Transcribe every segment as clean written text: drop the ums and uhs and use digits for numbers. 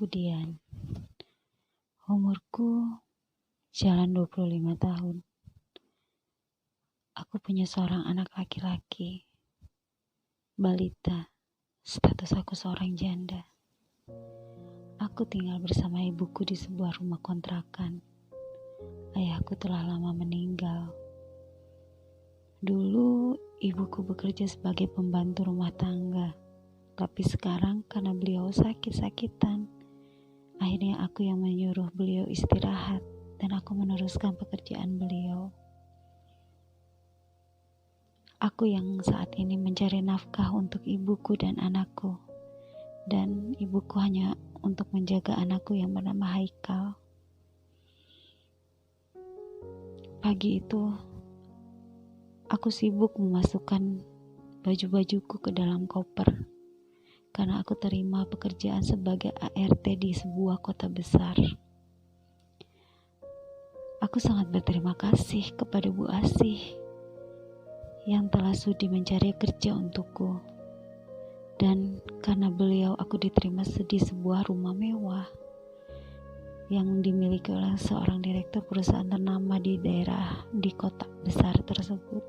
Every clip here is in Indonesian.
Aku Dian. Umurku jalan 25 tahun. Aku punya seorang anak laki-laki, balita. Status aku seorang janda. Aku tinggal bersama ibuku di sebuah rumah kontrakan. Ayahku telah lama meninggal. Dulu ibuku bekerja sebagai pembantu rumah tangga. Tapi sekarang karena beliau sakit-sakitan, akhirnya aku yang menyuruh beliau istirahat dan aku meneruskan pekerjaan beliau. Aku yang saat ini mencari nafkah untuk ibuku dan anakku. Dan ibuku hanya untuk menjaga anakku yang bernama Haikal. Pagi itu, aku sibuk memasukkan baju-bajuku ke dalam koper. Karena aku terima pekerjaan sebagai ART di sebuah kota besar. Aku sangat berterima kasih kepada Bu Asih yang telah sudi mencari kerja untukku. Dan karena beliau aku diterima di sebuah rumah mewah yang dimiliki oleh seorang direktur perusahaan ternama di kota besar tersebut.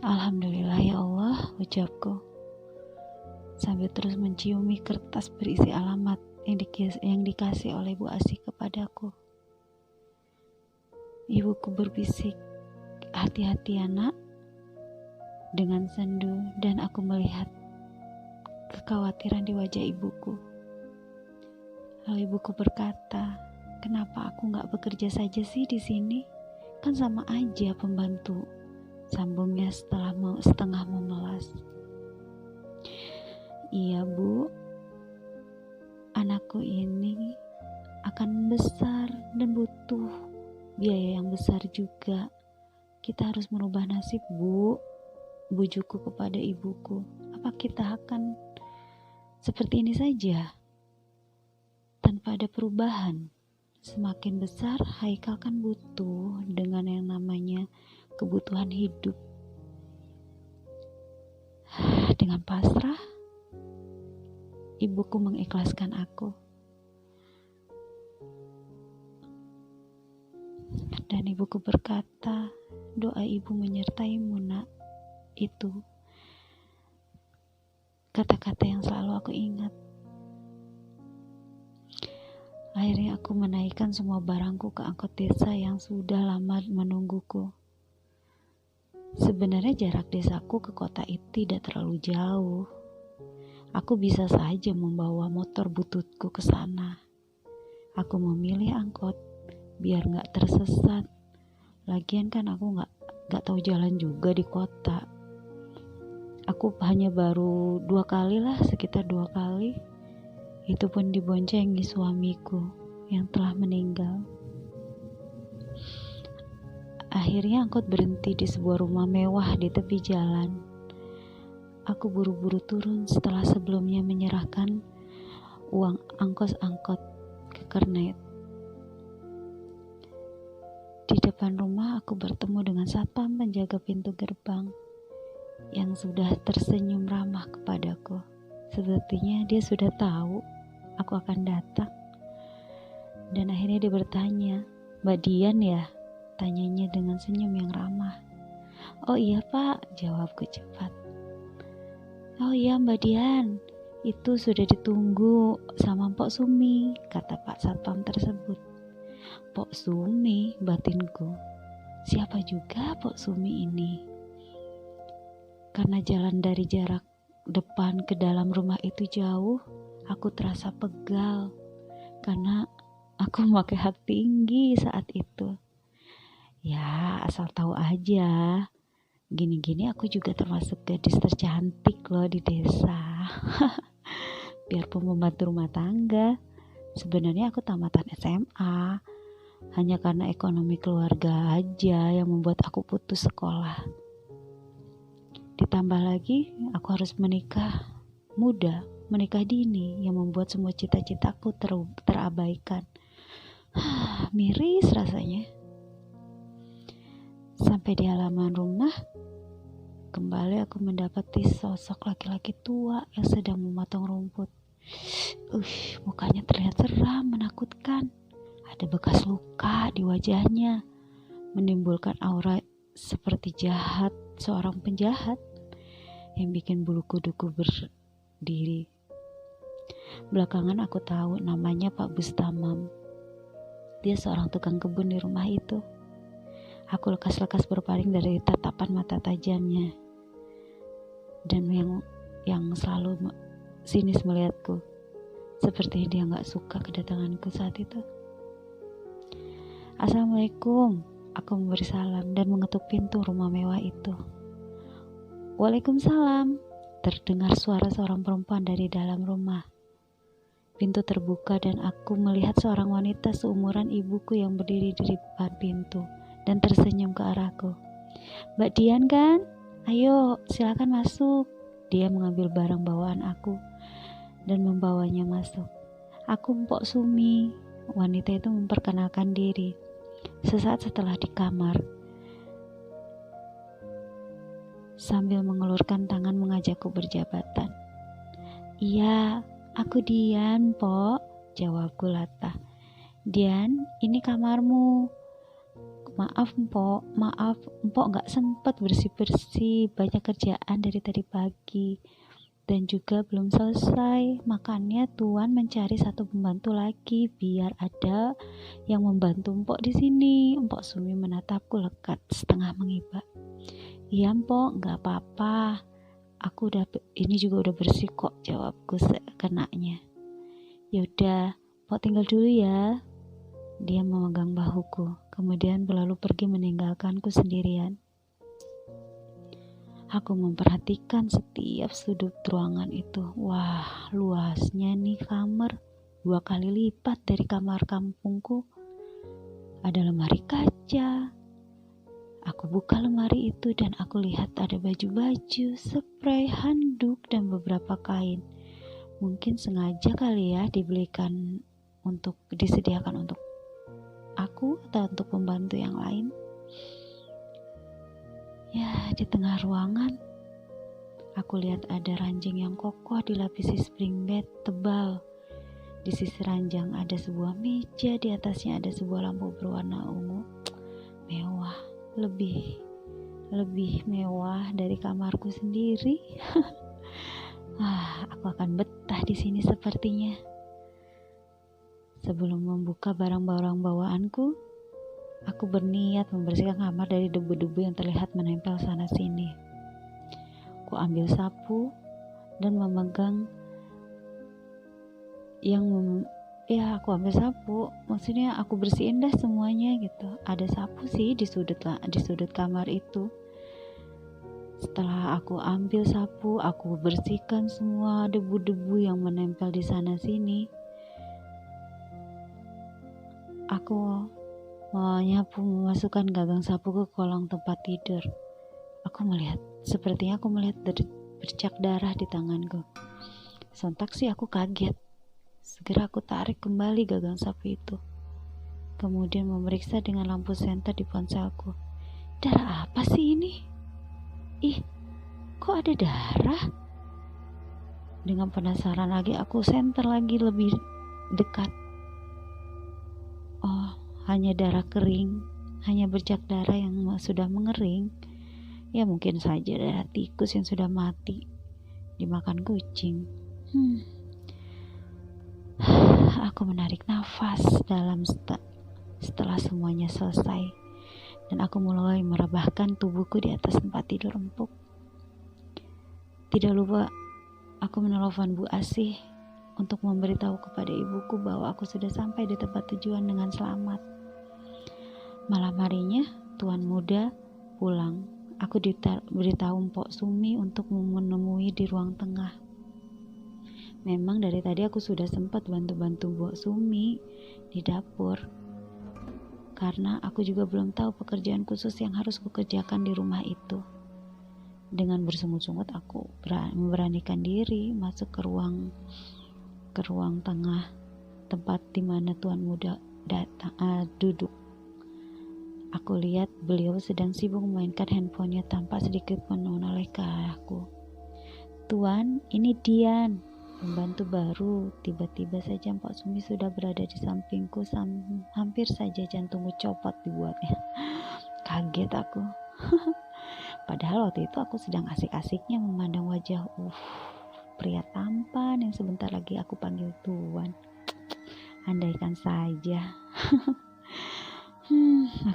Alhamdulillah ya Allah, ucapku sambil terus menciumi kertas berisi alamat yang dikasih oleh Bu Asih kepadaku. Ibuku berbisik, "Hati-hati anak," dengan sendu, dan aku melihat kekhawatiran di wajah ibuku. Lalu ibuku berkata, "Kenapa aku gak bekerja saja sih di sini? Kan sama aja pembantu," sambungnya setengah memelas. "Iya Bu, anakku ini akan besar dan butuh biaya yang besar juga. Kita harus merubah nasib Bu," bujukku kepada ibuku. "Apa kita akan seperti ini saja tanpa ada perubahan? Semakin besar Haikal kan butuh dengan yang namanya kebutuhan hidup." Dengan pasrah, ibuku mengikhlaskan aku. Dan ibuku berkata, "Doa ibu menyertaimu nak." Itu kata-kata yang selalu aku ingat. Akhirnya aku menaikkan semua barangku ke angkot desa yang sudah lama menungguku. Sebenarnya jarak desaku ke kota itu tidak terlalu jauh. Aku bisa saja membawa motor bututku ke sana. Aku memilih angkot biar gak tersesat. Lagian kan aku gak tahu jalan juga di kota. Aku hanya baru 2 kali lah, sekitar 2 kali. Itu pun diboncengi suamiku yang telah meninggal. Akhirnya angkot berhenti di sebuah rumah mewah di tepi jalan. Aku buru-buru turun setelah sebelumnya menyerahkan uang ongkos angkot ke kernet. Di depan rumah aku bertemu dengan satpam penjaga pintu gerbang yang sudah tersenyum ramah kepadaku. Sepertinya dia sudah tahu aku akan datang. Dan akhirnya dia bertanya, "Mbak Dian ya?" tanyanya dengan senyum yang ramah. "Oh iya Pak," jawabku cepat. "Oh iya Mbak Dian, itu sudah ditunggu sama Pok Sumi," kata Pak Satpam tersebut. "Pok Sumi," batinku. Siapa juga Pok Sumi ini? Karena jalan dari jarak depan ke dalam rumah itu jauh, aku terasa pegal karena aku memakai hak tinggi saat itu. Ya, asal tahu aja, gini-gini aku juga termasuk gadis tercantik loh di desa. Biarpun pembantu rumah tangga, sebenarnya aku tamatan SMA. Hanya karena ekonomi keluarga aja yang membuat aku putus sekolah. Ditambah lagi, aku harus menikah muda, menikah dini yang membuat semua cita-citaku terabaikan. Miris rasanya. Sampai di halaman rumah, kembali aku mendapati sosok laki-laki tua yang sedang memotong rumput. Mukanya terlihat seram, menakutkan. Ada bekas luka di wajahnya, menimbulkan aura seperti jahat, seorang penjahat yang bikin bulu kuduku berdiri. Belakangan aku tahu namanya Pak Bustamam. Dia seorang tukang kebun di rumah itu. Aku lekas-lekas berpaling dari tatapan mata tajamnya, dan yang selalu sinis melihatku, seperti dia gak suka kedatanganku saat itu. Assalamualaikum, aku memberi salam dan mengetuk pintu rumah mewah itu. Waalaikumsalam, terdengar suara seorang perempuan dari dalam rumah. Pintu terbuka dan aku melihat seorang wanita seumuran ibuku yang berdiri di depan pintu dan tersenyum ke arahku. Mbak Dian kan? Ayo, silakan masuk. Dia mengambil barang bawaan aku dan membawanya masuk. Aku Mpok Sumi. Wanita itu memperkenalkan diri. Sesaat setelah di kamar, sambil mengelurkan tangan mengajakku berjabatan. Iya, aku Dian, Pok, jawabku latah. Dian, ini kamarmu. Maaf, Mpok gak sempet bersih-bersih, banyak kerjaan dari tadi pagi. Dan juga belum selesai, makanya Tuan mencari satu pembantu lagi biar ada yang membantu Mpok di sini. Mpok Sumi menatapku lekat, setengah mengiba. Iya Mpok, gak apa-apa. Ini juga udah bersih kok, jawabku sekenaknya. Yaudah, Mpok tinggal dulu ya. Dia memegang bahuku, kemudian berlalu pergi meninggalkanku sendirian. Aku memperhatikan setiap sudut ruangan itu. Wah, luasnya nih kamar, 2 kali lipat dari kamar kampungku. Ada lemari kaca. Aku buka lemari itu dan aku lihat ada baju-baju, spray, handuk, dan beberapa kain. Mungkin sengaja kali ya disediakan untuk aku atau untuk pembantu yang lain. Ya, di tengah ruangan, aku lihat ada ranjang yang kokoh dilapisi spring bed tebal. Di sisi ranjang ada sebuah meja, di atasnya ada sebuah lampu berwarna ungu. Mewah, lebih mewah dari kamarku sendiri. Aku akan betah di sini sepertinya. Sebelum membuka barang-barang bawaanku, aku berniat membersihkan kamar dari debu-debu yang terlihat menempel sana sini. Ku ambil sapu dan memegang aku ambil sapu. Maksudnya aku bersihin dah semuanya gitu. Ada sapu sih di sudut kamar itu. Setelah aku ambil sapu, aku bersihkan semua debu-debu yang menempel di sana sini. Aku memasukkan gagang sapu ke kolong tempat tidur. Sepertinya aku melihat bercak darah di tanganku. Sontak sih aku kaget. Segera aku tarik kembali gagang sapu itu. Kemudian memeriksa dengan lampu senter di ponselku. Darah apa sih ini? Kok ada darah? Dengan penasaran lagi aku senter lagi lebih dekat. Hanya darah kering, hanya bercak darah yang sudah mengering. Ya mungkin saja darah tikus yang sudah mati dimakan kucing. Aku menarik nafas dalam setelah semuanya selesai, dan aku mulai merebahkan tubuhku di atas tempat tidur empuk. Tidak lupa aku menelepon Bu Asih untuk memberitahu kepada ibuku bahwa aku sudah sampai di tempat tujuan dengan selamat. Malam harinya, Tuan Muda pulang. Aku beritahu Mpok Sumi untuk menemui di ruang tengah. Memang dari tadi aku sudah sempat bantu-bantu Mbok Sumi di dapur, karena aku juga belum tahu pekerjaan khusus yang harus kukerjakan di rumah itu. Dengan bersungut-sungut aku memberanikan diri masuk ke ruang tengah, tempat di mana Tuan Muda duduk. Aku lihat beliau sedang sibuk memainkan handphonenya tanpa sedikit pun menoleh ke arahku. Tuan, ini Dian. pembantu baru. Tiba-tiba saja Pak Sumi sudah berada di sampingku, hampir saja jantungku copot dibuatnya. Kaget aku. Padahal waktu itu aku sedang asik-asiknya memandang wajah pria tampan yang sebentar lagi aku panggil tuan. Andaikan saja.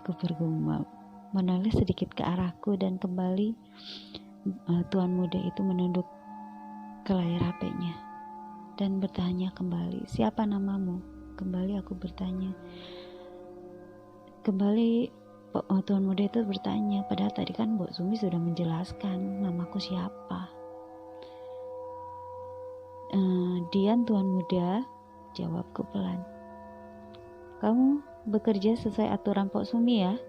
Aku bergumam, menoleh sedikit ke arahku, dan kembali tuan muda itu menunduk ke layar HP-nya dan bertanya kembali, "Siapa namamu?" Kembali aku bertanya. Kembali tuan muda itu bertanya, padahal tadi kan Mbok Sumi sudah menjelaskan namaku siapa. "Dian tuan muda," jawabku pelan. "Kamu bekerja sesuai aturan Pak Sumi ya.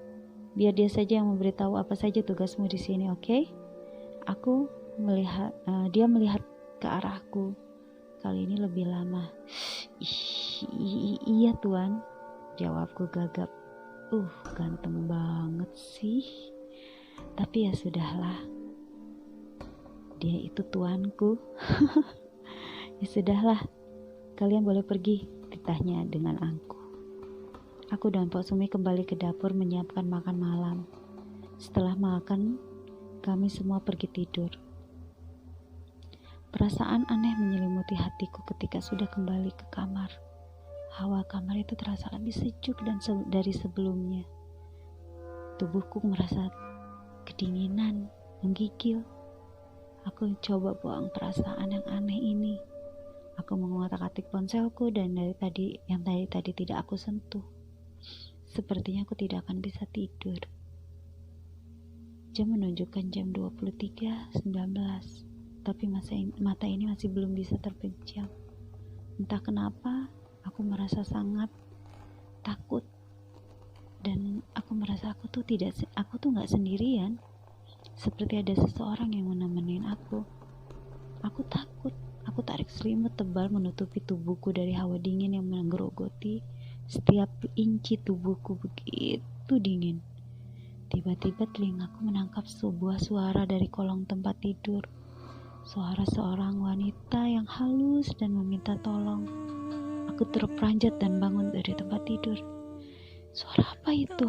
Biar dia saja yang memberitahu apa saja tugasmu di sini, oke?" Aku melihat, dia melihat ke arahku. Kali ini lebih lama. Iya tuan, jawabku gagap. Ganteng banget sih. Tapi ya sudahlah. Dia itu tuanku. Ya sudahlah. Kalian boleh pergi, titahnya dengan angkuh. Aku dan Pak Sumi kembali ke dapur menyiapkan makan malam. Setelah makan, kami semua pergi tidur. Perasaan aneh menyelimuti hatiku ketika sudah kembali ke kamar. Hawa kamar itu terasa lebih sejuk dari sebelumnya. Tubuhku merasa kedinginan, menggigil. Aku coba buang perasaan yang aneh ini. Aku mengotak-atik ponselku dan tadi tidak aku sentuh. Sepertinya aku tidak akan bisa tidur. Jam menunjukkan jam 23.19, tapi mata ini masih belum bisa terpejam. Entah kenapa, aku merasa sangat takut, dan aku merasa aku tuh nggak sendirian. Seperti ada seseorang yang menemenin aku. Aku takut. Aku tarik selimut tebal menutupi tubuhku dari hawa dingin yang menggerogoti setiap inci tubuhku, begitu dingin. Tiba-tiba telingaku menangkap sebuah suara dari kolong tempat tidur. Suara seorang wanita yang halus dan meminta tolong. Aku terperanjat dan bangun dari tempat tidur. Suara apa itu?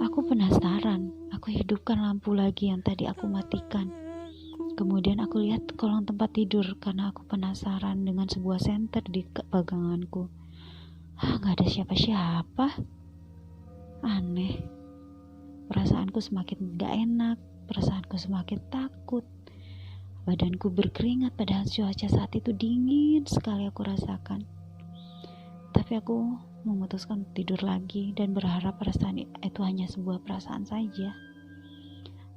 Aku penasaran. Aku hidupkan lampu lagi yang tadi aku matikan. Kemudian aku lihat kolong tempat tidur karena aku penasaran dengan sebuah senter di peganganku. Gak ada siapa-siapa. Aneh. Perasaanku semakin gak enak. Perasaanku semakin takut. Badanku berkeringat padahal cuaca saat itu dingin sekali aku rasakan. Tapi aku memutuskan tidur lagi dan berharap perasaan itu hanya sebuah perasaan saja.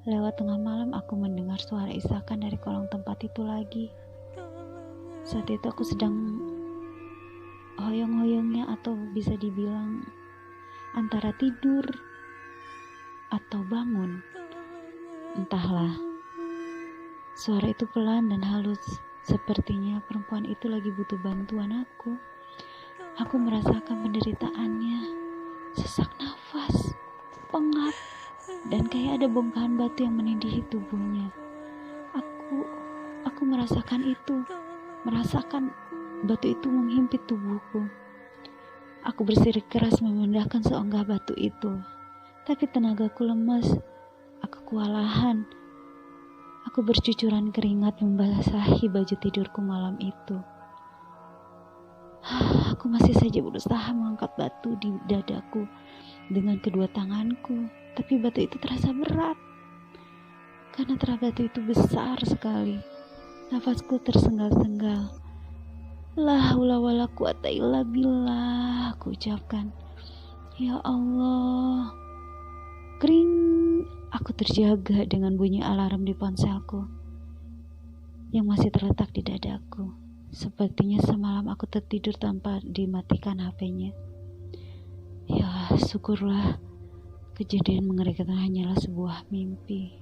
Lewat tengah malam aku mendengar suara isakan dari kolong tempat itu lagi. Saat itu aku sedang hoyong-hoyongnya, atau bisa dibilang antara tidur atau bangun. Entahlah. Suara itu pelan dan halus. Sepertinya perempuan itu lagi butuh bantuan aku. Aku merasakan penderitaannya. Sesak nafas, pengap, dan kayak ada bongkahan batu yang menindihi tubuhnya. Aku merasakan itu. Merasakan batu itu menghimpit tubuhku. Aku bersirik keras memindahkan seonggah batu itu. Tapi tenagaku lemas. Aku kewalahan. Aku bercucuran keringat membasahi baju tidurku malam itu. Aku masih saja berusaha mengangkat batu di dadaku dengan kedua tanganku. Tapi batu itu terasa berat. Karena batu itu besar sekali. Nafasku tersengal-sengal. La haula wala quwata illa billah, aku ucapkan. Ya Allah. Kring. Aku terjaga dengan bunyi alarm di ponselku yang masih terletak di dadaku. Sepertinya semalam aku tertidur tanpa dimatikan HP-nya. Ya, syukurlah kejadian mengerikan hanyalah sebuah mimpi.